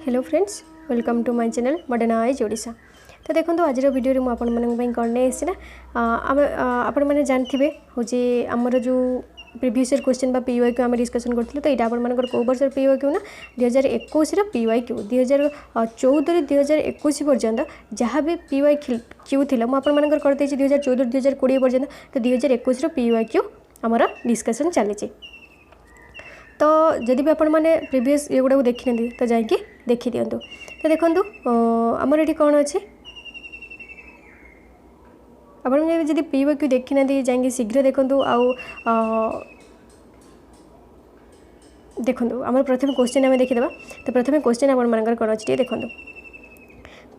Hello friends, welcome to my channel modern eyes Odisha. तो देखो आज वीडियो मुझे आपण कौन नहीं आपण मैंने जानते हूँ आमर जो प्रीवियस ईयर क्वेश्चन बा पीवाई क्यू आम डिस्कसन करूँ। तो यहाँ आपर कौ वर्ष पीवाई क्यू ना 2021 पीवाई क्यू 2014 2021 पर्यंत जहाँ भी पीवाई क्यू थी मुझे करदे 2014 2020 पर्यंत। तो 2021 पीवाई क्यू आमर डिस्कसन चली। तो जदि भी आपण मैंने प्रीवियस ये गुड़ा देखी ना तो जाकि देखी दिंतु। तो देखो आमर ये कौन अच्छे आपड़ जब पीवाई क्यू देखी ना जाकि शीघ्र देखूँ। देखो आम प्रथम क्वेश्चन आम देखीद। तो प्रथम क्वेश्चन आप कौन अच्छे देखो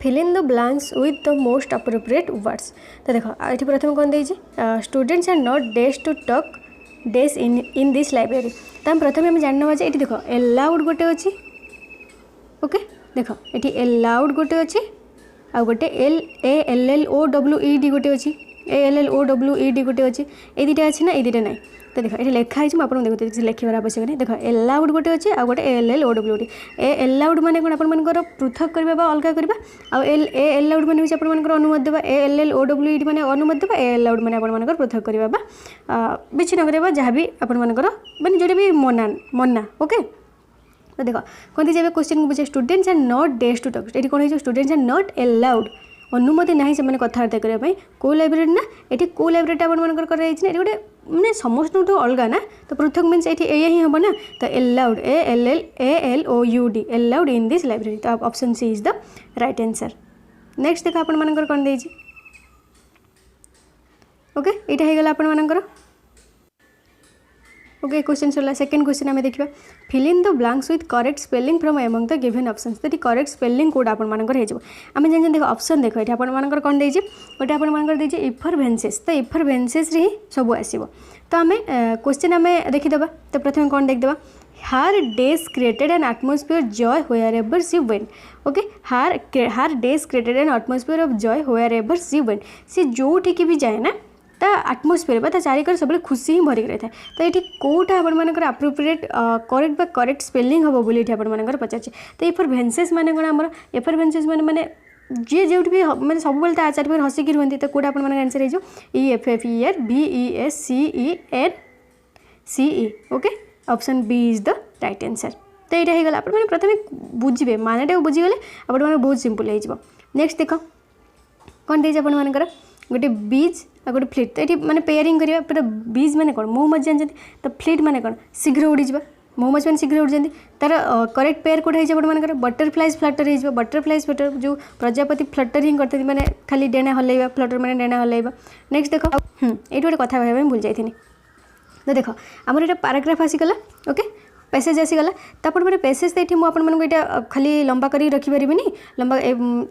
fill in the blanks with the most appropriate words. तो देखो ये प्रथम कौन देती students are not dares to talk dares in this library. तो प्रथम आम जानना ये देखो एलाउड गोटे अच्छी। ओके देखो ये एलाउड गोटे अच्छी आ गोटे LALLOWED गोटे अच्छी ALLOWED गोटे अच्छी। ये दुटा अच्छी ना ये दुटा ना। तो देखो ये लिखाई आपको देखते लिखार आवश्यक नहीं। देखो एलाउड गोटे अच्छे आ गोटे LLOWED। एलाउड माने कौन आपर पृथक करवा अलग करवा एलाउड माने आपर अनुमति देवा LLOWED माने अनुमति देवा एलाउड माने आपर पृथक करवा विच्छिन्न करवा जहाँ भी आपर माने जोटा भी मना। ओके तो देखो कहते जब क्वेश्चन को बुझे students are not dares to talk. ये कौन है स्टूडेंट्स आर नॉट एलाउड अनुमति ना से कथबार्ता करने कौ लाइब्रेरी ना ये कौ लाइब्रेरी आपर गोटे मैंने समस्त तो अलग ना। तो पृथक मीन्स ये ही हम ना। तो allowed ALLOUD allowed in this library. तो option C is the right answer. Next देखो आपण कौन दे ओके यहाँ होगा आपण ओके क्वेश्चन सरला। सेकंड क्वेश्चन आम देखा fill in the blanks with correct spelling from among the given options. तो करेक्ट स्पेलिंग कौट आम आम जान देखो ऑप्शन देखो ये आपर कौन दे गोटे आप इफरभेन्सेस। तो इफरभेन्सेस ही सब आसो। तो आम क्वेश्चन आम देखीदे। तो प्रथम कौन देखा her days created an atmosphere joy wherever she went. Okay her days created an atmosphere of joy wherever she went. सी जोटिकी भी जाए ना ता आटमोस्फियर ता चारिकर सब खुशी ही भरिक रही है। तो ये कौटा आपर अप्रोप्रिएट करेक्ट करेक्ट स्पेलिंग हम बोली आपर पचारे। तो इफरभेन्सेस माने कौन आमर इफरभेन्सेस माने जी जो भी मैंने सब आचार्य हसिकी रुहती। तो कौटा आप आंसर हो EFFER BESCENCE। Okay option B is the right answer. तो यहाँ होगा आप प्रथम बुझे मानेटा बुझीगले आप बहुत सिंपल हो। नेक्स्ट देख कौन दे आपर गोटे बीज आ गोटे फ्लिट। तो ये मैंने पेयरिंग करवा पूरा बीज मैंने कौन महुमच जानते। तो फ्लिट मैंने कौन शीघ्र उड़ी जा महुमच मैंने शीघ्र उड़ी जाती। तार करेक्ट पेयर कौट होकर बटरफ्लाइज फ्लटर हो बटरफ्लाइज फ्लटर जो प्रजापति फ्लटर ही करते मैंने खाली डेना हल्ला फ्लटर मैंने डेना हल्ला। नेक्स्ट देख ये गोटे कथा कहना भूल जाती। तो देख आमर ये पैराग्राफ आसीगला। ओके पैसेज आसीगला। तो मैंने पैसेज तो ये मुझे खाली लंबा कर रखिपारे लंबा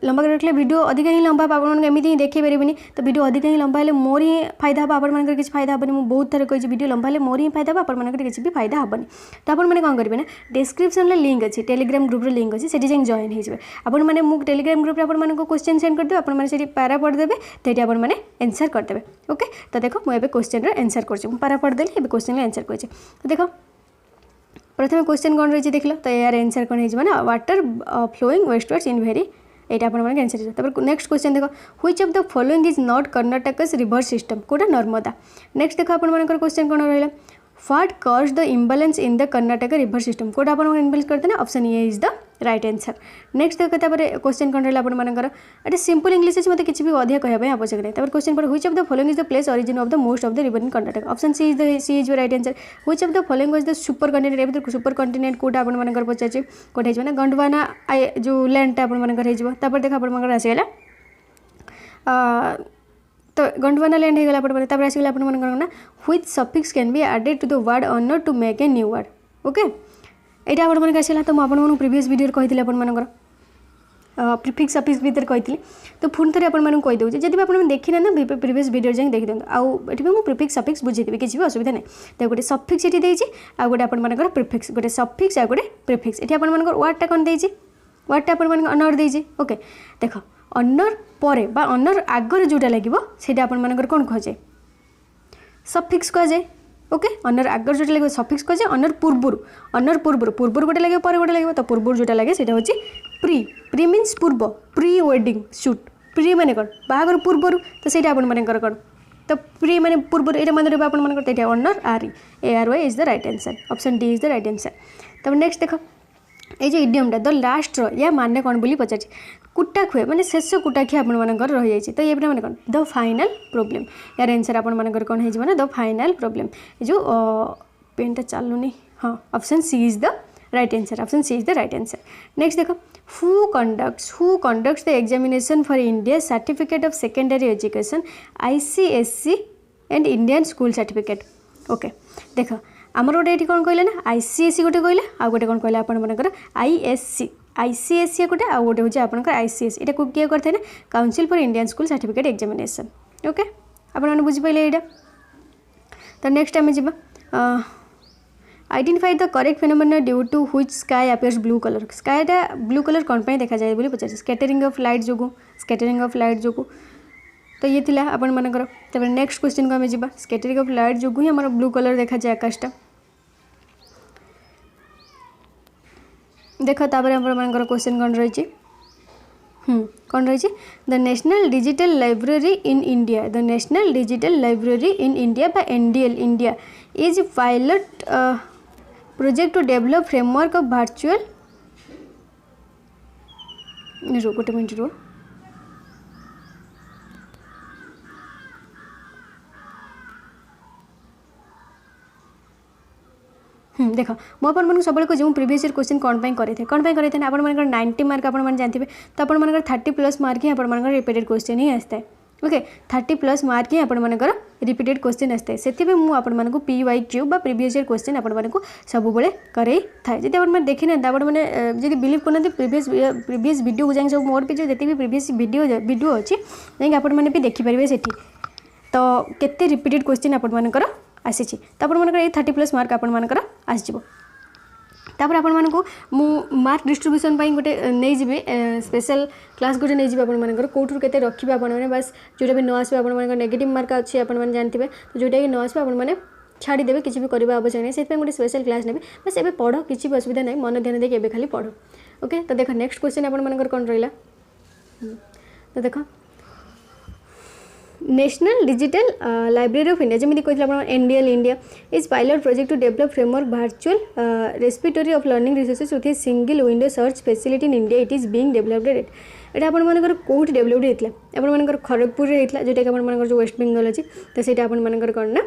लंबा कर रखले वीडियो अधिक ही लंबा आपमती ही देखी पारे। तो वीडियो अधिक ही लंबा है मोर ही फायदा हम आप किसी फायदा हेनी। मुझे बहुत थर कही वीडियो लंबा है मोर ही फायदा हम आप किसी भी फायदा हेनी। तो आपने कौन करेंगे ना डिस्क्रिप्शन लिंक अच्छी टेलीग्राम ग्रुप लिंक अच्छी से जॉइन हो आपने मुझे टेलीग्राम ग्रुप आपको क्वेश्चन सेंड करदे आपने पारा पढ़देवे। तो ये आपने आंसर करदे। ओके तो देखो मुझे क्वेश्चन आंसर कर पारा पढ़देली क्वेश्चन आंसर कर। तो देखो प्रथम क्वेश्चन कौन रही देख लो। तो यार आंसर कौन है वाटर फ्लोइंग वेस्टवर्ड्स इन भेरी ये आप आंसर। तब नेक्स्ट क्वेश्चन देखो which of the following is not Karnataka's river system कोटा नर्मदा। नेक्स्ट देखो आप क्वेश्चन कौन रहा what cause the imbalance in the Karnataka river system कोटा आप इम्बालेंस करते हैं option A is the right answer. Next देखो क्वेश्चन कौन रहा आपंकर सिंपल इंग्लिश अच्छे मतलब किसी भी अधिक कहना आवश्यक नहीं। क्वेश्चन पर which of the following is the place origin of the most of the river in Karnataka option C is right answer. Which of the following is the super continent super continent कोटा आप पचारे कौटे हो गंडवाना जो लैंडटा आप देख आप आसगला। तो गंडवाना लैंड होगा आप आसगला आप which suffix can be added to the word honour to make a new word. Okay यहाँ आप आसला। तो मुझे प्रीवियस वीडियो कही आपर प्रिफिक्स सफिक्स भीतर कही। तो पुणी थे आपको कहीदे जब आप देखी ना प्रीवियस वीडियो जाए देखी दिखाँ आउट मुझे प्रिफिक्स सफिक्स बुझेदेवी किसी भी असुविधा नहीं। तो गोटे सफिक्स ये देती आ गोटे आपर प्रिफिक्स गोटे सफिक्स आ गोटे प्रिफिक्स ये आपर वर्डटा कौन देती वर्डटा आप ऑनर देती। ओके देख ऑनर पर ऑनर आगर जोटा लगे से आपर कौन कहुए सफिक्स कहुए। ओके अनर आगर जो लगे सफिक्स कहे अनर पूर्वर पूर्वर गोटे लगे पर गोटे लगे तो पूर्वर जोटा लगे से हूँ प्री प्री मीन्स पूर्व प्री वेडिंग शूट प्री माने कौन बाहागर पूर्वर तो सही आपर कौन तो प्री माने पूर्व ये मन रहा आपर अनर ARY is the right answer option D is the right answer. तब नेक्स्ट देख ये जो इडियमटा द लास्ट या माने कौन बोली पचार कुटा खुए माने शेष कुटा खुए आपर रही जाइए तो ये माने कौन द फाइनाल प्रोब्लेम यार आंसर आपर कौन हो द फाइनाल प्रोब्लेम ये जो पेनटा चलुनी हाँ option C is the right answer option C is the right answer. Next देखो who conducts the examination for India certificate of secondary education ICSE and Indian school certificate okay देख आमर गोटे ये कौन कहले ना ICSE गोटे कहले आ गोटे कौन कहले आपर ICSE गोटे आ गोटे हूँ आपंकर ICSE यहाँ किए करते हैं council for Indian school certificate examination okay आपने बुझिपारे यहाँ। तो नेक्स्ट आम जा identify the correct phenomena due to which sky appears blue colour स्काईटा ब्लू कलर कौन देखा जाए बोली पचार स्कैटरिंग ऑफ लाइट जो तो ये थिला आपण मानकर तब नेक्स्ट क्वेश्चन को आम जा स्कैटरिंग ऑफ लाइट जो ही आम ब्लू कलर देखा जाए आकाशटा देख तापर आपर क्वेश्चन कौन रही कौन रही the national digital library in India the national digital library in India बा NDL India is pilot project to develop framework of virtual गोटे मिनट रो देख मुझे सब कहूँ प्रीवियस ईयर क्वेश्चन कौन करते आप 90 मार्क आप जानते तो आप 30+ मार्क ही आप रिपीटेड क्वेश्चन ही आसता है ओके 30+ मार्क ही आप रिपीटेड क्वेश्चन आसता है से मुझे PYQ बा प्रीवियस ईयर क्वेश्चन आपको सब करे थाए जब आप देखी ना आपने जब बिलीव करना प्रीवियस वीडियो को जाए सब मोर भी जो भी प्रीवियस वीडियो अच्छी जाकि आपने भी देखिपारे से तो केते रिपीटेड क्वेश्चन आपर आसी तो आपर ये 30+ मार्क आपर आसो तापर आपको मु मार्क डिस्ट्रीब्यूशन गोटे नहीं जी स्पेशल क्लास गोटे नहीं जी आपर कौटू के रखिए आपने बस जोटा भी न आस नेगेटिव मार्क अच्छे आप जानते तो जोटा कि न आस आपने छाड़देवे किसी भी करवा आवश्यक नहीं से गोटे स्पेशल क्लास ने बस ए पढ़ किसी भी असुविधा नहीं मन ध्यान देखिए खाली पढ़ ओके। तो देख नेक्स्ट क्वेश्चन आपर कौन रहा तो देख national digital library of India जमी कहते NDL India is pilot project to develop framework virtual repository of learning resources with single window search facility in India it is being developed at आपर कौट developed होता आपर खड़गपुर होता जोटा कि आपर जो वेस्ट बेंगल अच्छी तो सही आपर कौन ना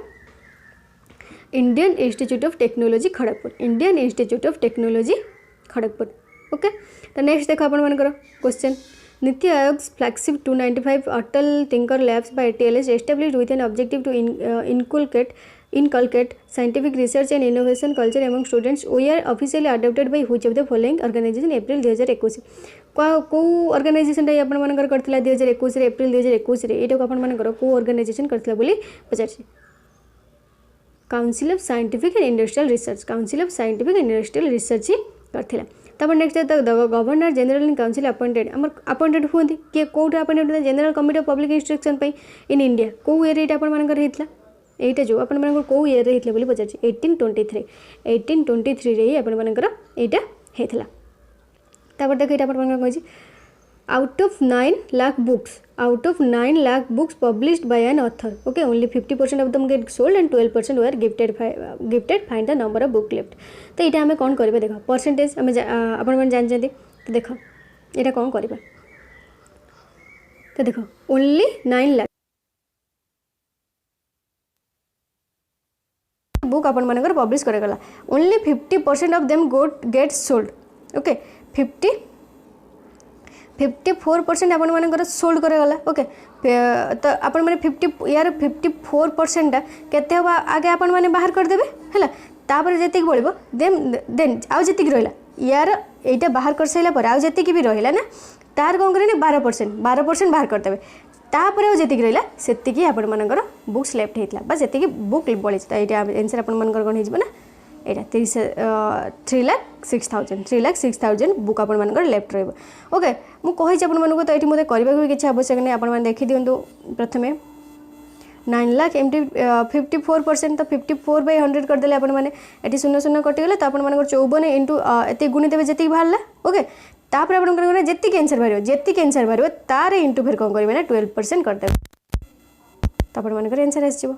Indian institute of technology Kharagpur Indian institute of technology Kharagpur okay. तो नेक्स्ट देख आपर क्वेश्चन नीति आयोग's flagship 295 Atal thinker labs by TLS established with an objective to inculcate scientific research and innovation culture among students were officially adopted by which of the following organization April 2021 को organisation आपर करथिला 2021 April 2021 एटा को आपर को organisation करथिला बोली पचार council of scientific and industrial research council of scientific and industrial research ही करथिला। तब next governor general in council appointed हूँ किए कौट अपॉइंटेड होता general committee of public instruction in India कौ ईयर ये होता यहाँ जो आप कौ ईयर होता बोली पचार 1823 ही आपर यहाँ होता। तापर देख ये कही out of 9 lakh books published by an author okay only 50% of them get sold and 12% were gifted find the number of book left तो यहाँ आम कौन करें देख परसेंटेज आम आपण जानते तो देख यहाँ कौन करें तो देख ओनली 9 लाख बुक आपण पब्लिश करागला only 50% of them get sold okay 54% आपण सोल्ड करागला ओके तो आपण मैंने 50 यार 54% केते हवा आगे आपण मैंने बाहर करदेवे है तापर जी बढ़ो देन आउ जी रहा यार यहाँ बाहर कर सारा पर आउ जी भी रहा ना तार कौन करें 12% बाहर करदेवे तापर आउ जी रहा से आपर बुक्स लेफ्ट होता बस जी बुक बढ़ी तो यहाँ आंसर आपर कौन हो यहाँ 3,06,000 बुक आपर लेफ्ट रही ओके मुझे आपको तो ये मतलब करने की किसी आवश्यक नहीं आप देखी दिंतु प्रथम 9,54% तो 54/100 करदे आपण मैंने ये 0 कटिगला तो आपण 54 इंटू ये गुणी देवे जी बाहर ओके तापर आप जी आंसर बाहर तार इंटू फिर कौन करेंगे ना 12% करदे तो आप आंसर आसो।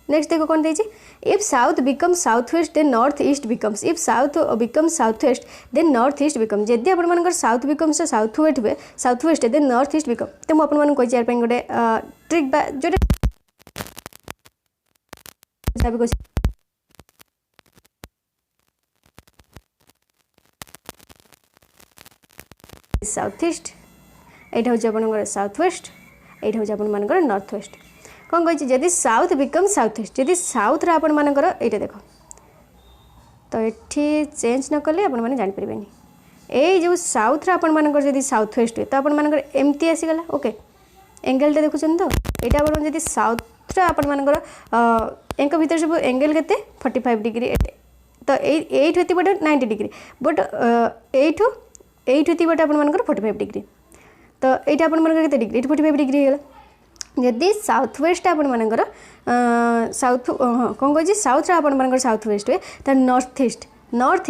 नेक्स्ट देखो कौन देखिए if south become south west then north east becomes if south become south west then north east become जदि आप south becomes south west then north east become तो मुझे कही यार गोटे ट्रिक जो साउथ ईस्ट यहाँ हूँ आप साउथ वेस्ट यहाँ हूँ आप नॉर्थ वेस्ट कौन कही जदि साउथ बिकम साउथ ईस्ट जदि साउथ आपण मानकर ये देख तो ये चेंज न कले आपण मैंने जापर ये जो साउथ आपण मानकर जदि साउथ वेस्ट हुए तो आपण मानकर एमती आसीगला ओके एंगेलटा देखुं तो यहाँ आप जब साउथ आपण मानकर एंक भीतर सब एंगेल के 45 डिग्री तो ये 90 डिग्री बट ये आपण मानकर 45 डिग्री तो यहाँ आपण मानकर के डिग्री 45 डिग्री होगा जदि साउथ वेस्ट आपण मानकर साउथ हाँ कौन कही साउथ आपण मानकर साउथ वेस्ट हुए तो नॉर्थ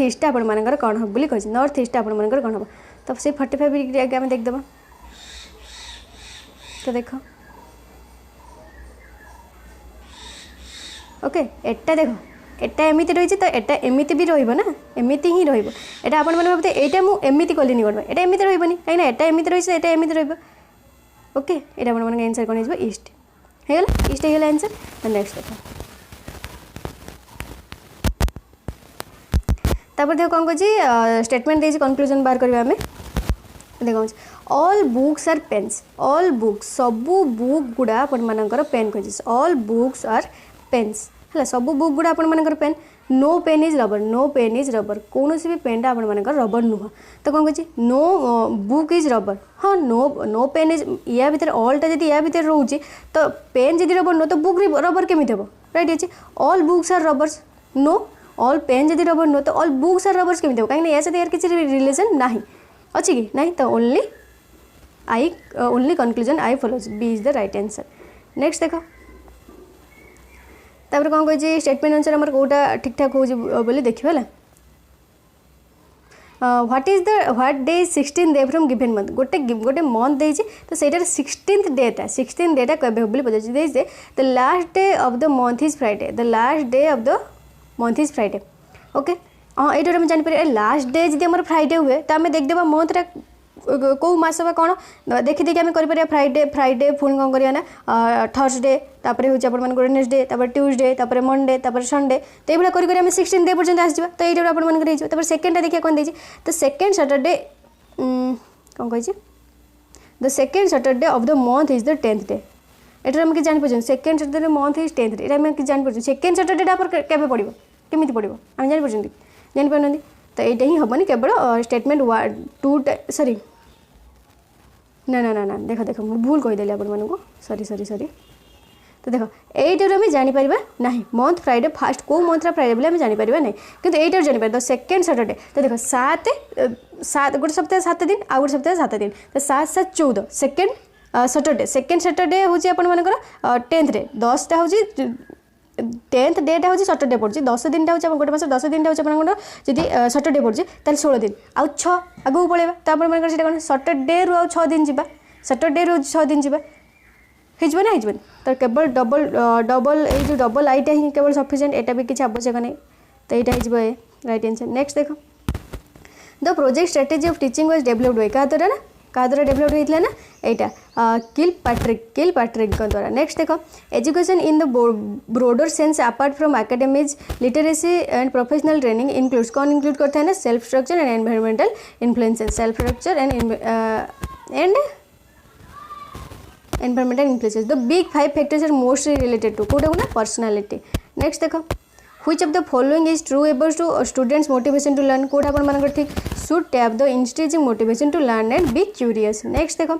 ईस्ट आपण मानकर कौन हम बोली कही नॉर्थ ईस्ट आपण मानकर कौन हम तो से 45 डिग्री आगे आम देखदेव तो देख ओके एटा देखो एटा एमती रही तो एटा एमती भी रहा एमती ही रहा आपण मैंने भावते यहाँ मुझे एमती कलिनी कौन यहाँ एमती रही कहीं एटा एमती रही है एमती रहा ओके ये आप आंसर कौन हो ईस्ट होगा ईस्ट होगा आंसर नेक्स्ट देखो तापर देखो कौन कही स्टेटमेंट देसी कंक्लूजन बाहर करवा आम देखो all books are pens all books सबू बुक गुड़ा आपर पेन कही ऑल बुक्स आर पेन्स है सबू बुक गुड़ा आपर pen no pen is rubber कौन भी पेनटा आप रबर नुह तो कौन कही नो बुक इज रबर हाँ नो पेन इज या भितर ऑलटा जब या भितर रोचे तो पेन जब रबर नुह तो बुक रबर केमी हम राइट अच्छे all books are rubbers no all pen जब रबर नुह तो ऑल बुक्स आर रबर्स केमी हम कहीं या सहित किसी रिलेशन ना अच्छी कि ना तो only conclusion I follows B is the right answer. Next देखो तापर कौन कही स्टेटमेंट अनुसार आम कौटा ठीक ठाक हो देखिए है what day 16 day from given month गोटे मंथ देती तो सहीटार 16th डेटा 16th डेटा कब बोली पचार the last day of the month is Friday the last day of the month is Friday okay हाँ ये आम जापर लास्ट डे जब आम फ्राइडे हुए तो आम देखदेवा मंथटा कौ मस कौन देखी देखिए आम कर फ्राइडे पुणी कौन करना थर्सडे तापर हूँ आप वेडनेसडे ट्यूसडे मंडे संडे तो ये कर 16 डे पर्यटन आसजा तो ये आप सेकेंडटा देखिए कौन देखिए तो सेकेंड सैटरडे कौन कही the second Saturday of the month is the 10th day ये आम कि जापर second Saturday month is 10th day आम कि जापर सेकेंड सैटरडेटा केवे पड़ो केमी पड़ो आम जापार तो यहाँ ही हेनी केवल स्टेटमेंट 2 ना ना ना ना देख देख मुझे भूल कहीदेली आपको सरी तो देख यहीटर आम जापर ना मंथ फ्राइडे फास्ट कौ मंथ फ्राइडे बोले जापर ना कि यहीटर जापर द सेकेंड सैटरडे तो देख 7 गोटे सप्ताह 7 दिन आ गोटे सप्ताह 7 दिन तो 7 7 14 सेकेंड सैटरडे हूँ आपर 10th डे 10टा हूँ 10th डेटा हूँ सैटरडे पड़ी 10 दिन हूँ गोटे मास 10 दिन हूँ जदि सैटरडे पड़ी 16 दिन आउ 6 आगू पलैया तो आप कौन सैटरडे रु 6 दिन जावा सैटरडे रु 6 दिन जावा हो ना हो तो केवल डबल ये डबल आईटा ही केवल सफिशिएंट यहाँ भी किसी आवश्यक नहीं तो यहाँ हो राइट आंसर। नेक्स्ट देखो the project strategy of teaching was developed by क्या द्वारा डेवलप होता है ना यहाँ किलपैट्रिक द्वारा। नेक्स्ट देखो education in the broader sense apart from academics literacy and professional training includes कौन इंक्लूड करता है ना self structure and environmental influences self structure and environmental influences the big 5 factors are mostly related to कौन ना personality. Next देखो which of the following is true about to students motivation to learn कोड आप ठीक should tap the instiging motivation to learn and be curious। Next देखो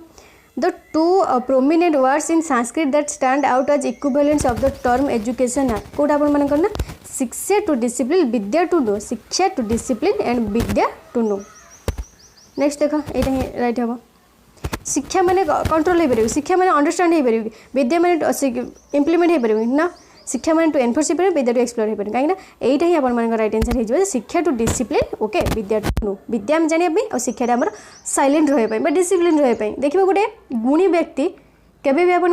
the two prominent words in Sanskrit that stand out as equivalents of the term education are code आप ना शिक्षा to discipline Vidya to know शिक्षा to discipline and Vidya to know। Next देखो यहाँ right हम शिक्षा माने कंट्रोल हो पारे शिक्षा माने अंडरस्टैंड हो पारे विद्या माने इम्प्लीमेंट हो पारे ना शिक्षा माने टू एनफोर्स हो पारे विद्या टू एक्सप्लोर हो पारे कहीं यहीटा ही आप राइट आंसर हो शिक्षा टू डिसिप्लिन ओके विद्या टू नो विद्या आम जानापी और शिक्षा आम साइलेंट रहा डिसिप्लिन रहा देखिए गोटे गुणी व्यक्ति केबे भी आपर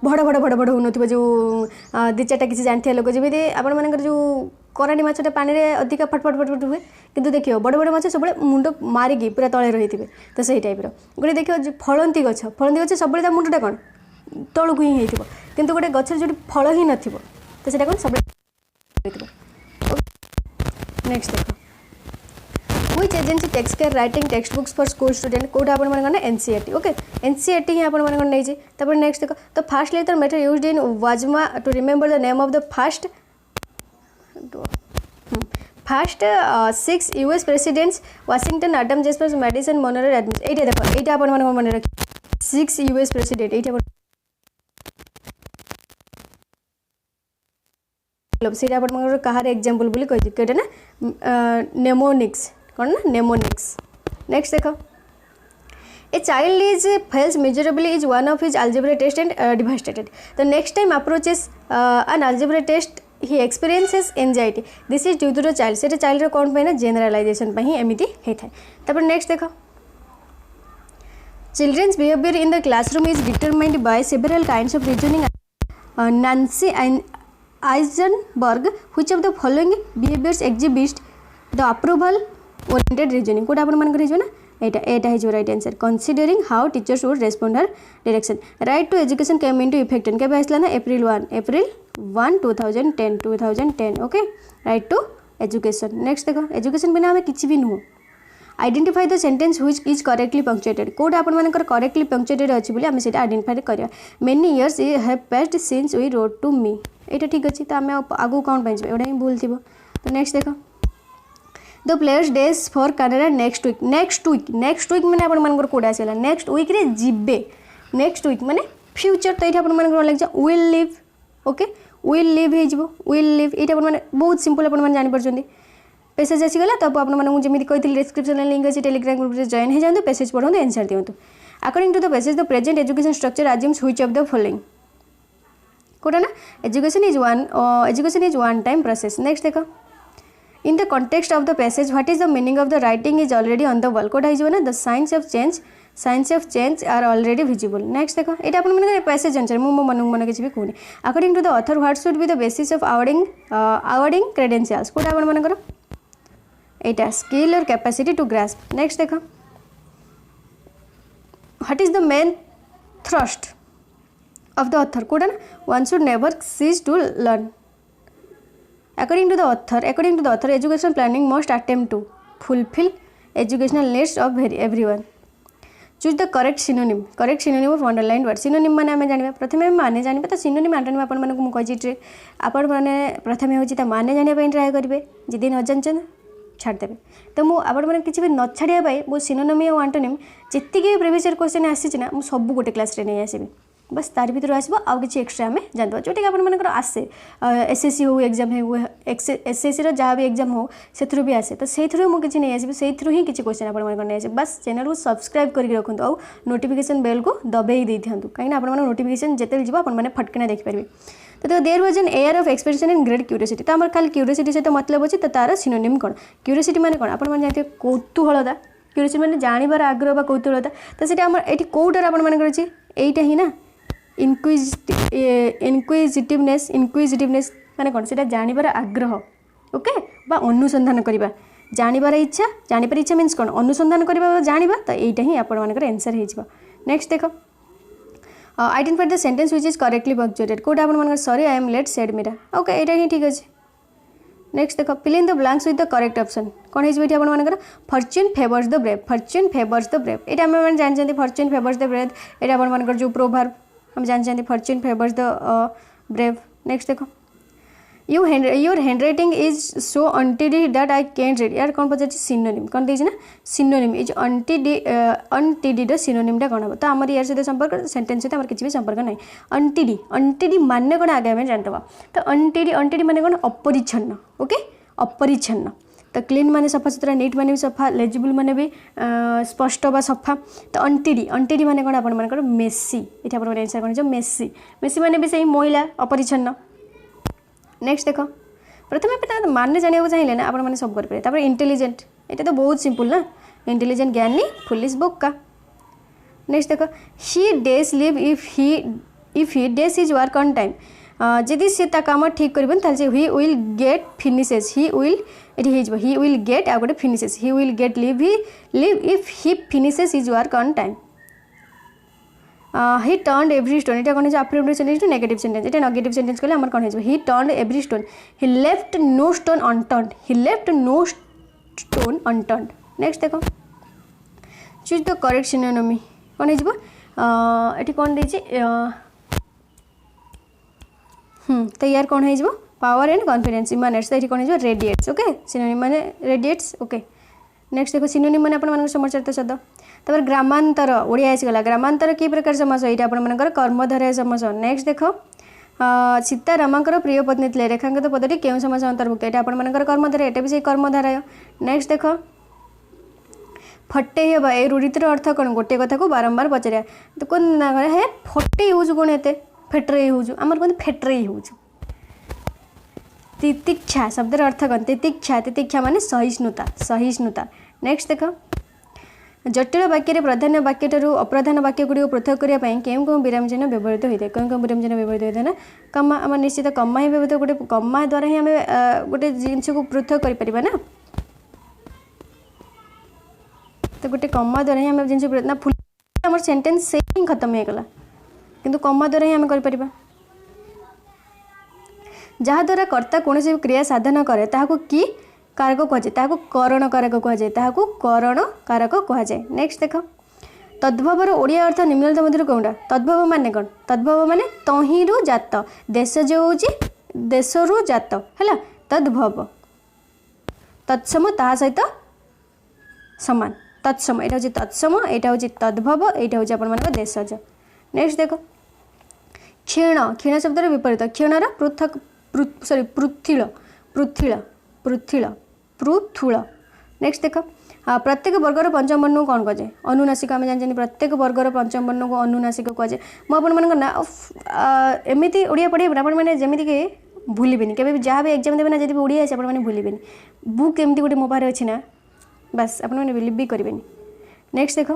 भड़ भड़ भड़ भड़ हो जो दी चार्टा किसी जानते लोक जमी आपर जो कराणी माछटा पानी में अधिक फटफट फटफट हुए किंतु देखिए बड़ बड़ माछ सब मुंड मारिकी पूरा तले रही थे तो सही टाइप गोटे देखिए फलंती गछ सब मुंडटा कौन तलू ही हो किंतु गोटे गचर जो फल ही नथिबो तो सेटा कौन सब नेक्स्ट देखो which agency takes care writing text books for school student कोटा आपण माने एनसीईआरटी ओके एनसीईआरटी ही आपण माने नै जे तपर नेक्स्ट देखो तो first letter method used in वाजमा to remember the name of the first 6 US presidents Washington Adam Jefferson Madison Monroe Adams एटा देखो एटा आपण माने मन रखि 6 यूएस प्रेसिडेंट एटा से आप कहार एग्जाम्पल बोली कही कहीटा ना नेमोनिक्स कौन ना नेमोनिक्स नेक्स्ट देखो a child is fails miserably is one of his algebra test and devastated the next time approaches an algebra test he experiences anxiety this is due to the child से child कौन पे ना जेनरालाइजेशन ही एमती होता है तापर next देखो children's behaviour in the classroom is determined by several kinds of reasoning Nancy Eisenberg, which of the following behaviors exhibit the approval oriented reasoning कोटा अपन मन करियो ना एटा है जो right answer considering how teachers would respond her direction right to education came into effect के आसला ना April 1 2010 okay right to education next देखो education बिना हमें किछि भी नुह identify the sentence which is correctly punctuated कोड आपण मानकर करेक्टली पंक्चुएटेड अछि बोली हमें सेटा आइडेंटिफाई करिया many years I have passed since we rode to me एटा ठीक अछि त हमें आगु काउंट पाइछ एटा ही भूल थिबो तो नेक्स्ट देखो the players days for Canada next week माने आपण मानकर कोड आसेला नेक्स्ट वीक रे जिबे नेक्स्ट वीक माने फ्यूचर तो एटा आपण मानकर लाग will live okay will live हे जिवो विल लिव एटा आपण माने बहुत सिंपल आपण माने जानि परछंदी पेसेज आसीगला तब आपमि कही डिस्क्रिप्शन लिंक अच्छी टेलीग्राम ग्रुप से जॉइन हो जाते पेसेज पढ़ो आंसर दिंतु according to the passage the present education structure assumes which of the following कोटा ना education is one time process next देखो in the context of the passage what is the meaning of the writing is already on the wall कोटा हो ना the science of change are already visible next देखो ये आपने passage अनुसार मो मन किसी भी कहूनी according to the author what should be the basis of awarding credentials कोटा आपन एटा स्किल और कैपेसिटी टू ग्रास्प नेक्स्ट देखो what is the main thrust of the author कोटा ना one should never cease to learn according to the author education planning must attempt to fulfil educational needs of everyone choose the correct synonym of underline word synonym माने आमे जानिबा प्रथमे माने जानिबा तो synonym आंटोनिम आपण मानकु मु कहि ट्रिक आपण माने प्रथमे होची त माने जानिबा पई ट्राई करिवे जदि न जानछन छाड़देवे तो मुझे आपण मैंने किसी भी न छाड़ापी मो सिनोनिम और आंटोनिम जी प्रीवियस ईयर क्वेश्चन आसी ना मुझे सब गोटे क्लास रे नहीं आसबि बस तार भर आसो आउ कि एक्सट्रा आम जानवा जोटा कि आसे एसएससी हो एग्जाम हो एसएससी जहाँ भी एग्जाम हो से भी आसे तो से मुझे नहीं आसबि से ही किसी क्वेश्चन आप नहीं आसे बस चैनल को सब्सक्राइब करके रखुद और नोटिफिकेशन बेल को दबाई दे था कहीं आप नोटिफिकेशन जिते जी आपने फटकिना देखिपारे तो there was an air of expectation in great curiosity तो आम खाली क्यूरियोसिटी सहित मतलब अच्छे तो तार सिनोनिम कौन क्यूरियोसिटी माने कौन आप जानते कौतूहलता क्यूरियोसिटी माने जानिबार आग्रह बा कौतूहलता तो सीटा आम ये कौटार आप अच्छे यहीटा ही ना इनक्विजिटिवनेस माने कौन से जानिबार आग्रह ओके बा अनुसंधान करवा जानिबार इच्छा मीन्स कौन अनुसंधान करवा जानिबा तो यहीटा ही आप आंसर हो नेक्स्ट देखो identify the sentence which is correctly punctuated कोटा आप sorry I am late said Meera okay यहाँ ही ठीक अच्छे नेक्स्ट देखो fill in the blanks with the correct option कौन है फॉर्च्यून फेवर्स द ब्रेव ये आम जानते फॉर्च्यून फेवर्स द ब्रेव ये आप जो प्रोवर्ब हम जानते fortune favours the brave next देखो your handwriting is so untidy that I can't read यार कौन पचार सिनोनिम कौन देना सिनोनिम इज अनटिडी सिनोनिमटा कौन हम तो आम यार सहित संपर्क सेंटेंस सहित किसी भी संपर्क ना अनटिडी माने कौन आगे आम जानते तो अनटिडी माने कौन अपरिच्छन्न ओके अपरिच्छन्न तो क्लीन माने सफा सुतरा, नीट माने भी सफा, लेजिबल माने भी स्पष्ट बा सफा। तो अंटिडी माने कौन आपण मानकर मेसी, ये आप आंसर कौन मेसी। मेसी माने भी सही मैला अपरिच्छन्न। नेक्स्ट देख प्रथम माने जाना चाहिए ना आपण सब करेंगे। इंटेलिजेंट ये तो बहुत सिंपल ना, इंटेलिजेंट ज्ञानी, फुलिश बोका। नेक्स्ट देख he does live if he does his work on time, जदि सी काम ठीक कर he will get finishes, he will get आ गए finishes, he will get live if he finishes his work on time. He turned every stone, ये कौन affirmative sentence negative sentence, ये नेगेटिव सेंटेंस कहले हमर कौन हो he turned every stone, he left no stone unturned, he left no stone अनटर्नड। Next देखो choose the correct synonym कौन हो ये कौन दे तो यार कौन हो पावर एंड कॉन्फिडेंस इमानेट्स, तो ये कौन हो रेडिएट्स। ओके सिनोनिम माने रेडिएट्स। ओके नेक्स्ट देखो सिनोनिम माने आपण समर्चित शब्द। तापर ग्रामांतर ओडिया आसीगला, ग्रामांतर कि प्रकार समास ये आपर कर्मधारय समास। नेक्स्ट देख सीतारामकर प्रिय पत्नी थे, रेखांकित पदटी क्यों समास अंतर्भुक्त, ये आपर कर्मधारय, ये भी सही कर्मधारय। नेक्स्ट देख फटे हेबा, ए रूढ़ितर अर्थ कौन गोटे कथा को बारंबार पचार, तो कौन है फटे हो कौन एत फेट्रे हो आमर कौन फेट्रे हो। तितिक्षा शब्दर अर्थ कौन तितिक्षा माने सहिष्णुता, सहिष्णुता। नेक्स्ट देख जटिल वाक्य प्रधान वाक्य ठारू अप्रधान वाक्य गुड़ी पृथक करने क्यों कौन विराम चिन्ह व्यवहृत होता है, कौन कौन विराम चिन्ह व्यवहृत होता है ना कमा, आम निश्चित कमा ही व्यवहृत, गोटे कमा द्वारा ही आम गोटे जिनस को पृथक कर ना, तो गोटे कमा द्वारा ही आम जिन ना फुल आम सेंटेंस से ही खत्म होगला, किंतु कमा द्वारा ही आम कर जहाद्वारा कर्ता कौन क्रिया साधन करे ताहाको कि कारक कहुए, करण कारक कहुए, करण कारक कहुए। नेक्स्ट देख तद्भवर ओडिया अर्थ निम्नलिखित मध्य कौनटा, तद्भव माने कौन, तद्भव माने तहिरु जात, देश जो हूँ देशरु जात है तद्भव, तत्सम ता सहित सामान, तत्सम यहाँ हूँ तत्सम, यहाँ हूँ तद्भव, यहाँ हूँ आप देशज। नेक्स्ट देख क्षीण, क्षीण शब्द विपरीत क्षीणर पृथक सॉरी पृथिल, पृथिल पृथिल पृथुल। नेक्स्ट देख प्रत्येक वर्गर पंचम वर्ण को कौन कहुए अनुनासिक, आम जानते प्रत्येक वर्गर पंचम वर्ण को अनुनासिक कहुए। मुझे ना एमती ओडिया पढ़े आपने जमीक भूलें के जहाँ भी एग्जाम देवे ना जब ओडिया अच्छे आपने भूलें, बुक एमती गोटे मो पाखे अच्छी ना बस आपने बिलीव भी करेंगे। नेक्स्ट देख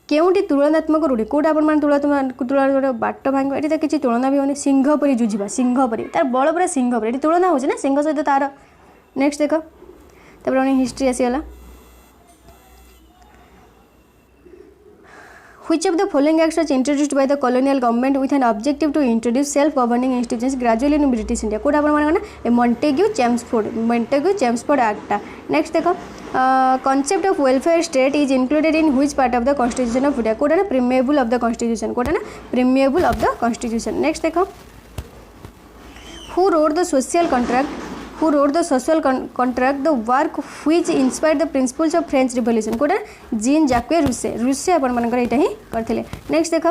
केउटी तुलनात्मक रूढ़ी कौटा आप तुलना बाट भांग, ये तो किसी तुलना भी होनी, सिंह परी जुझा, सिंह परी तार बल पूरा सिंह परी, ये तुलना हो सिंह सहित तार। नेक्स्ट देख तब history आसीगला Which of the following acts was introduced by the colonial government with an objective to introduce self-governing institutions gradually in British India? Kaut आप मॉन्टेग्यू चेम्सफोर्ड एक्ट। नेक्स्ट देख concept of welfare state is included in which part of the constitution of India? Kaut ना preamble of the constitution, Kaut ना preamble of the constitution। Next देख who wrote the social contract, the work which inspired the principles of French Revolution? कौटा Jean Jacques Rousseau, Rousseau आपंकर यहाँ ही करते। Next देख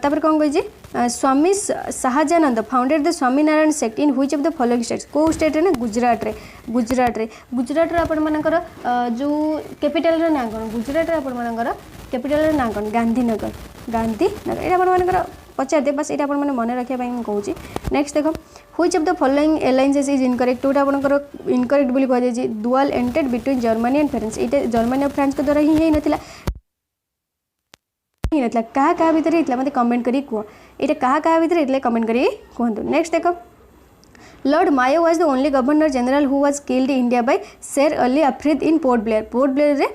तापर कौन कही Swami Sahajanand founded the Swaminarayan sect in which of the following states, कौ स्टेट रे ना गुजरात रे आपनकर जो कैपिटल ना कौन, गुजरात रे आपनकर कैपिटल ना कौन गांधीनगर, ये आपनकर पचार दे बस, ये आप मन रखापी मुझे कहूँ। नेक्स्ट देख which of the following alliances is incorrect, जोटा आपंकर इनकरेक्ट बोली कहुए dual entente between Germany and France, ये जर्मनी और फ्रांस के द्वारा ही नथिला क्या भितर होता है, मतलब कमेंट करी कह ये क्या भितर होता है कमेंट करी कहतु। नेक्स्ट देख Lord Mayo was the only governor general who was killed in India by Sher Ali Afridi in Port Blair रे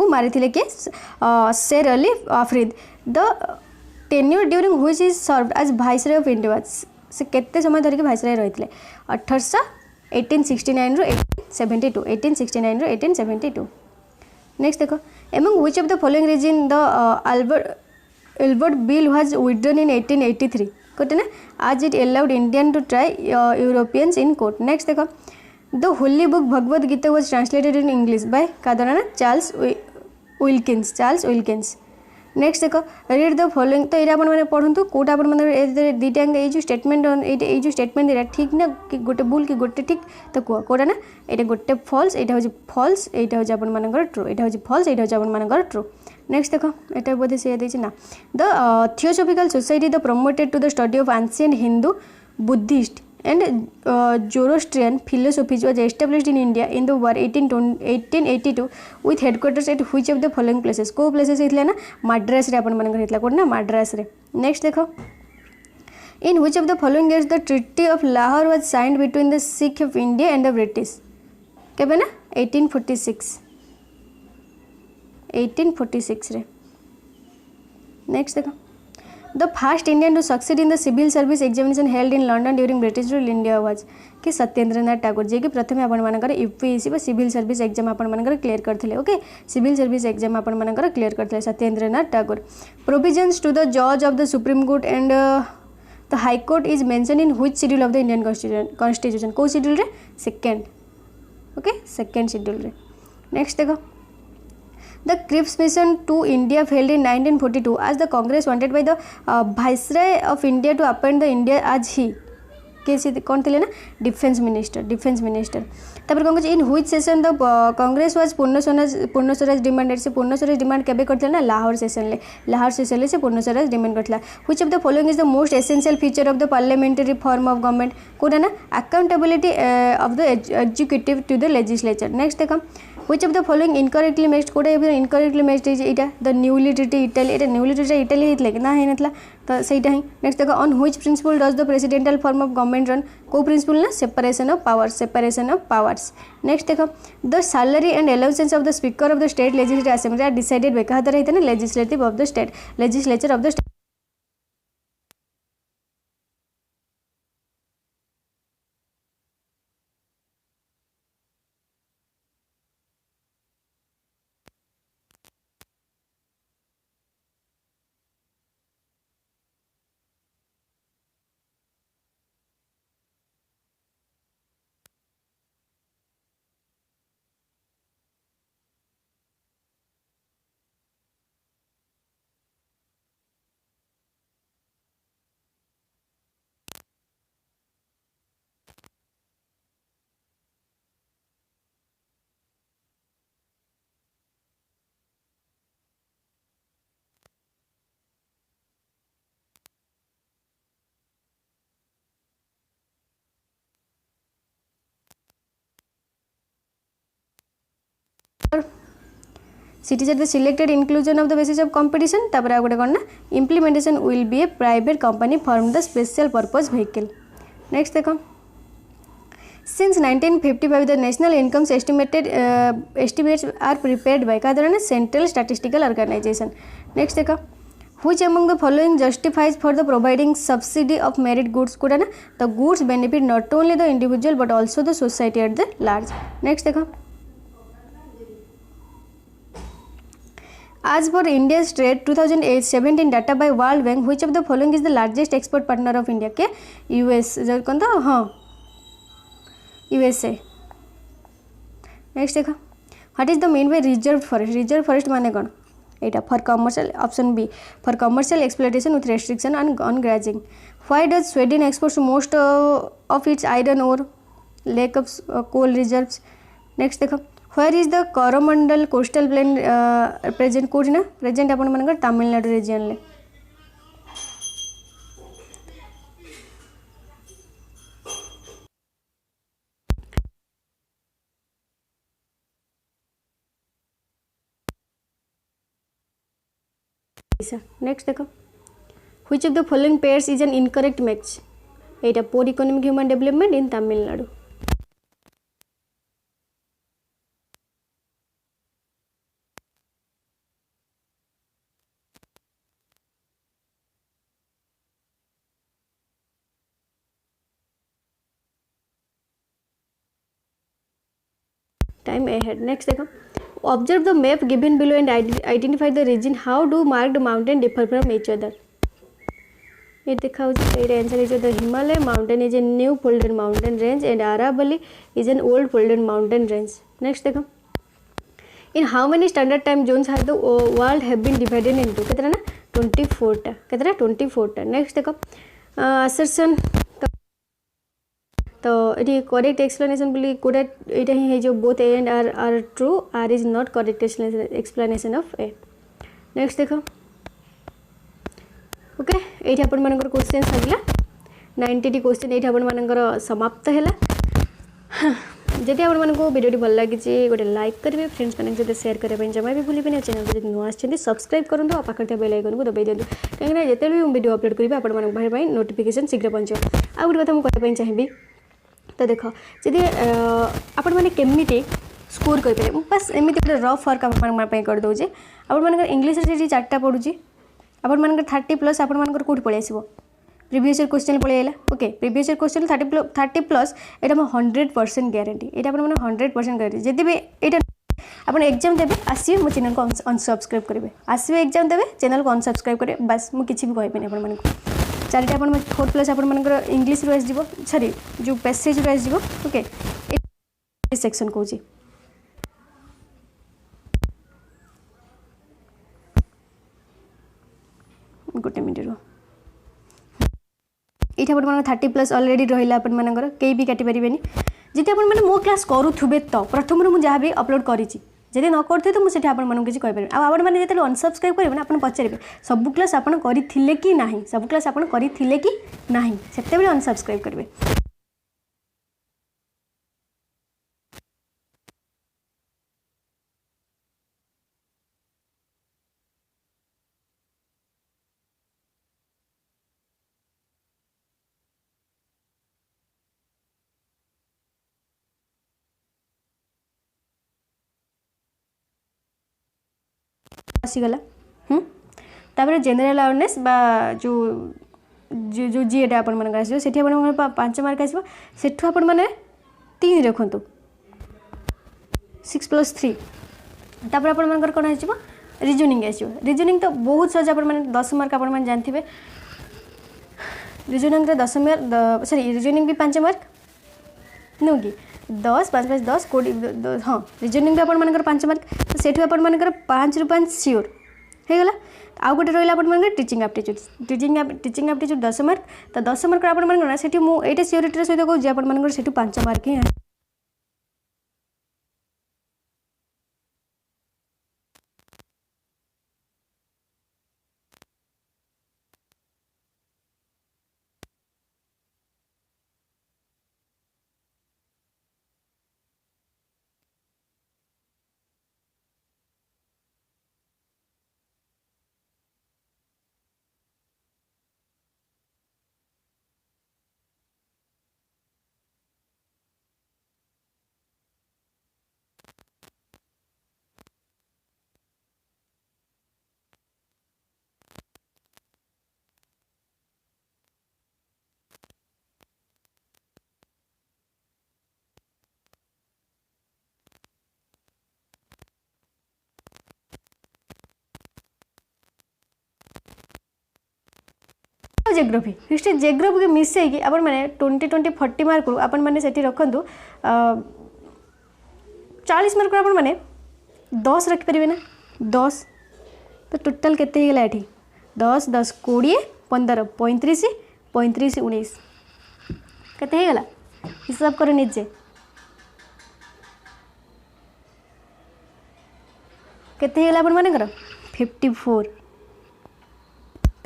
मारी किए Sher Ali Afridi. The tenure during which is served as viceroy of India, से केते समय धरिक वाइसरॉय रही 1869 ରୁ 1872, 1869 ରୁ 1872। नेक्स्ट देख among which of the following reason the Albert bill was withdrawn in 1883, कहते ना आज it allowed Indian to try Europeans in court. Next देख the holy book Bhagavad Gita was translated in English by का द्वारा चार्ल्स विल्किंस। नेक्स्ट देख read the following तो ये आपने पढ़ु कौटा दुईटा ये जो स्टेटमेंट ये जो स्टेटमेंट दिला ठीक ना कि गोटे भूल कि गोटे ठीक तो कह कौटा ना ये गोटे फॉल्स यहाँ हूँ फॉल्स यहाँ हूँ आपर ट्रू यहाँ हूँ फॉल्स यहाँ हूँ आपर ट्रू नेक्स्ट देख ये बोधे सी देती ना the theosophical society the promoted to the study of ancient Hindu Buddhist and Zoroastrian philosophies was established in India in the war 1882 with headquarters at which of the following places को places हेतला ना मद्रास रे अपन मनकर हेतला code ना मद्रास रे next देखो in which of the following years the treaty of Lahore was signed between the Sikh of India and the British केबे ना 1846 रे next देखो The first Indian to succeed in the civil service examination held in London during British rule India was कि सत्येंद्रनाथ ठाकुर जी की प्रथम आपण मानकर UPSC बा सिविल सर्विस एग्जाम आपण मानकर क्लियर करथिले ओके सिविल सर्विस एग्जाम आपण मानकर क्लियर करथिले Satyendranath Thakur provisions to the जज of the supreme court and the high court is mention in which schedule of the Indian constitution को शेड्यूल रे सेकंड ओके सेकंड शेड्यूल रे next देखो The Cripps mission to India failed in 1942 as the Congress wanted by the Viceroy of India to appoint the India as he कौन थे ना defence minister तापर कौन in which session the Congress was पूर्ण Swaraj demanded से Purna Swaraj demand केबे करथिला ना Lahore session ले से पूर्ण स्वराज डिमांड करथिला which of the following is the most essential feature of the parliamentary form of government कोटा ना accountability of the executive to the legislature next देखम which of the following incorrectly matched कोटा incorrectly matched is इटा the newly treaty Italy इटा newly treaty Italy हेतले कि ना है नथला तो सेटा ही नेक्स्ट देखो on which principle does the presidential form of government run को principle ना separation of powers नेक्स्ट देखो the salary and allowances of the speaker of the state legislative assembly are decided by कहा तरह है ना legislature of the state cities are the selected inclusion of the basis of competition तापर आ गोटे कोन ना implementation will be a private company formed the special purpose vehicle next देखो since 1955 the national incomes estimates are prepared by का ना central statistical organization next देखो which among the following justifies for the providing subsidy of merit goods Kota ना the goods benefit not only the individual but also the society at the large next देखो As for India's trade 2017 data by World Bank, which of the following is the largest export partner of India? के US जो कौन था हाँ USA. Next देखा What is the mean by reserved forest? Reserved forest माने कौन? एटा for commercial option B for commercial exploitation with restriction on grazing. Why does Sweden export most of its iron ore? Lack of coal reserves. Next देखा Where is the Coromandel coastal plain present code ना present अपन मनकर Tamil Nadu region ले next देखो which of the following pairs is an incorrect match Etah poor economic human development in Tamil Nadu time ahead next देखो observe the map given below and identify the region how do marked mountain differ from each other ये देखा ये answer is the Himalaya mountain is a new folded mountain range and Aravalli is an old folded mountain range next देखो in how many standard time zones have the world have been divided into केतना ना 24टा केतना 24टा। Next देखो assertion तो ये correct explanation बोली कोडा एटा ही है जो both A and R true, R is not correct explanation of A. Next देखो ओके ये आपण मानकर क्वेश्चन सगला 90 क्वेश्चन ये आपण मानकर समाप्त हैला। जदि आपण मानको वीडियो भल लगी गोटे लाइक करेंगे, फ्रेंड्स मान सहित शेयर करने जमा भी भूलें। चैनल को जब नुआ सब्सक्राइब करूँ और पाखे बेल आइकन को दबाई दिखाँ कहीं जिते भी वीडियो अपलोड करेंगे आपण नोटिफिकेशन शीघ्र पहुँच। आ गोटे कथा मुझे चाहिए तो देख जदि आपण मैंने केमी स्कोर करेंगे बस एमती गोटे रफ वर्क आप करदे आप इंग्लीश से 4टा पढ़ुची आपण मानकर 30+ आपण मानकर कोठी पळै आसीबो प्रीवियस ईयर क्वेश्चन पळै आइला। ओके प्रीवियस ईयर क्वेश्चन 30+ एटा म 100% गारंटी एटा आपण माने 100% गारंटी जदि भी एटा आपण एग्जाम देबे आसीबे मो चैनल को अनसब्सक्राइब करेंगे आसीबे एग्जाम देबे चैनल को अनसब्सक्राइब करेंगे बस मु किछि भी कहबेनी आपण मानक 4टा आपण 4+ आपण मानकर इंग्लिश रो आसीबो सॉरी जो पैसेज रो आसीबो। ओके ए सेक्शन कहूची गोटे मिनट रो ये आप 30+ अलरेडी रहा अपन मानकर कई भी काटी पारे जी आप मो क्लास करुवे तो प्रथम मुझे जहाँ भी अपलोड करी जदि न करते तो मुझे किसी कहीपर आप जो अनसब्सक्राइब करेंगे आप पचारे सब क्लास आप करते कि ना सब क्लास आप करते कि ना से अनसब्सक्राइब करेंगे। आसीगला तापर जनरल अवेयरनेस बा जो जो जो जी एटा अपन मन आसीबो सेठी अपन मन 5 मार्क आसीबो सेठु अपन माने 3 रखंतु 6+3 तापर अपन मन कोन आसीबो रीजनिंग आसीबो रीजनिंग तो बहुत सहज अपन माने 10 मार्क अपन माने जानथिबे रीजनिंग रे 10 मार्क सॉरी रीजनिंग भी 5 मार्क नो कि 10 5 5 10 कोडी हाँ रीजनिंग भी अपन मानकर 5 मार्क तो सेठु अपन मानकर 5 ରୁ 5 सियोर हे गला। आउ गोटे रहिला अपन मानकर टीचिंग एप्टीट्यूड 10 मार्क तो 10 मार्क अपन मानकर सेठी मु एटा सियोरिटी सहित कहू जे अपन मानकर सेठु 5 मार्क ही जियोग्राफी हिस्ट्री जियोग्राफी के मिसई अपन मैंने 20 40 मार्क अपन मैंने सेठी रखंतु 40 मार्क अपन मैंने 10 रखि परिबे ना 10 तो टोटल केते हे गला एठी 10 10 20 15 35 35 19 केते हे गला हिसाब करो निजे केते हे गला अपन माने करो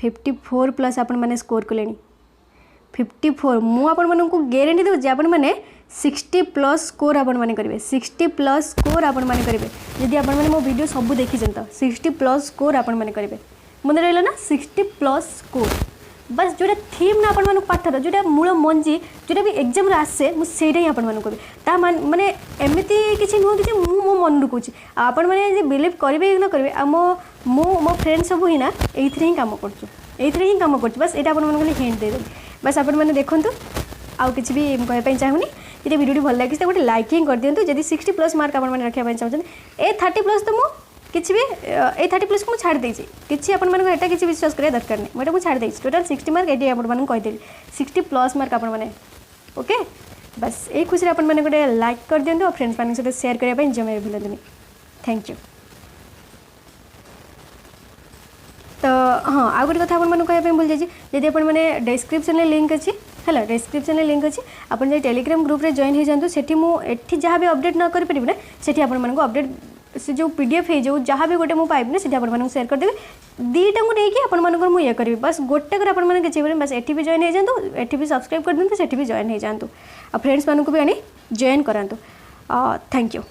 54 प्लस आपण माने स्कोर कले 54 मु आपण माने को गारंटी दउ जे आपण माने 60+ स्कोर आपण माने करिवे 60+ स्कोर आपण माने करिवे यदि आपण माने मो वीडियो सब देखि जंत 60+ स्कोर आपण माने करिवे मन रहला ना 60+ स्कोर बस जोटा थीम ना आपण माने पाठर जोटा मूल मंजी जोटा भी एग्जाम रे आसे मु सेटा ही आपण माने कहबे ता माने एमिति किछि नुह कि मु मो मन रुकुची आपण माने जे बिलीव करिवे न करिवे आ मो फ्रेंड सब ही ना एथरे ही काम करछु एथरे ही काम करछु बस एटा आपण माने हिंट दे दे बस आपण माने देखंतु आउ किछि भी कहै पई चाहूनी यदि वीडियो भल लागिस त गोटे लाइक ही कर दियंतु यदि 60+ मार्क आपण माने रखिया पई चाहछन ए 30+ तो मु किछि भी ए 30+ को छाड़ देछि किछि आपण माने एटा किछि विश्वास करे दरकार नै मोटा मु छाड़ देछि टोटल 60 मार्क एटी आपण माने कहि देली 60+ मार्क आपण माने ओके बस ए खुशी आपण माने गोटे लाइक कर दियंतु और फ्रेंड्स माने साथे शेयर करिया पई जमे भूलंतुनी। Thank you. तो हाँ आ गोटे कथा आपको कहना भूल जाइए जदि आपने डिस्क्रिप्शन में लिंक अच्छी है डिस्क्रिप्शन में लिंक अच्छी आप टेलीग्राम ग्रुप रे जॉइन हो जातु सेठी मुझे जहाँ भी अपडेट न कर पारि ना सेठी आपको अपडेट से जो पीडीएफ है जो जहाँ भी गोटे मुझे पाइबी ना आपको सेयर करदेवी दीटा को लेकिन आपको मुझे करी बस गोटे कर आपने किसी बस एटी भी जॉइन हो जातु एटी भी सब्सक्राइब कर दिखाँ सेठी भी जॉइन हो जातु आ फ्रेंड्स मानक भी आनी जॉइन करातु। Thank you.